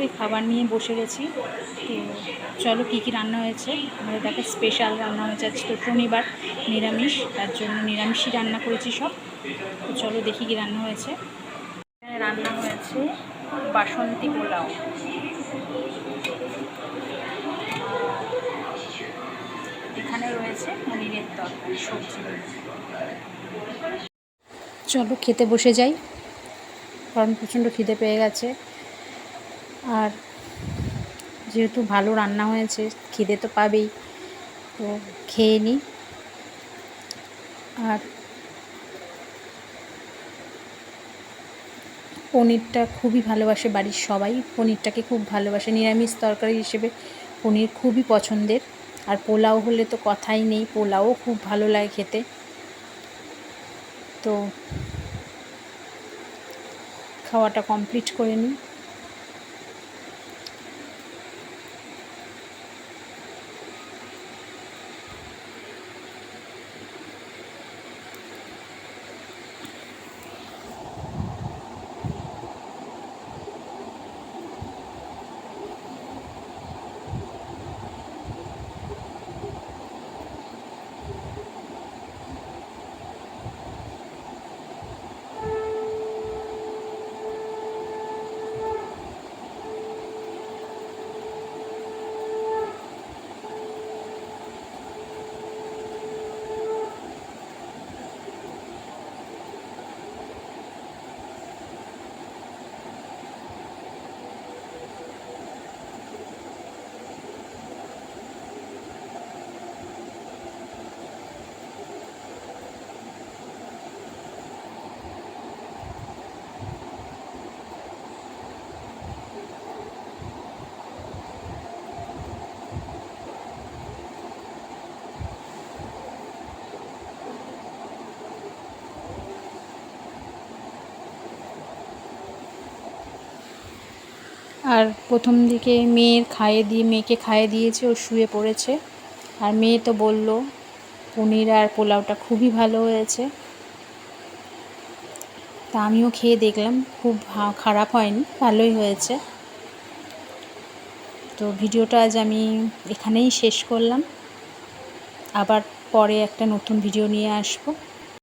দুপুরে খাবার নিয়ে বসে গেছি। তো চলো কী কী রান্না হয়েছে আমাদের দেখো। স্পেশাল রান্না হয়েছে আজ তো শনিবার, নিরামিষ, তার জন্য নিরামিষই রান্না করেছি সব। তো চলো দেখি কী রান্না হয়েছে। রান্না হয়েছে বাসন্তী পোলাও, এখানে রয়েছে পনিরের তরকারি, সবজি। চলো খেতে বসে যাই, কারণ প্রচণ্ড খিদে পেয়ে গেছে। আর যেহেতু ভালো রান্না হয়েছে, খিদে তো পাবেই, তো খেয়ে নিই। আর পনিরটা খুবই ভালোবাসে বাড়ির সবাই, পনিরটাকে খুব ভালোবাসে। নিরামিষ তরকারি হিসেবে পনির খুবই পছন্দের। আর পোলাও হলে তো কথাই নেই, পোলাও খুব ভালো লাগে খেতে। তো খাওয়াটা কমপ্লিট করে নিই। আর প্রথম দিকে মেয়েকে খাইয়ে দিয়েছে, ও শুয়ে পড়েছে। আর মেয়ে তো বলল পনির আর পোলাওটা খুবই ভালো হয়েছে। তা আমিও খেয়ে দেখলাম, খুব খারাপ হয়নি, ভালোই হয়েছে। তো ভিডিওটা আজ আমি এখানেই শেষ করলাম। আবার পরে একটা নতুন ভিডিও নিয়ে আসবো।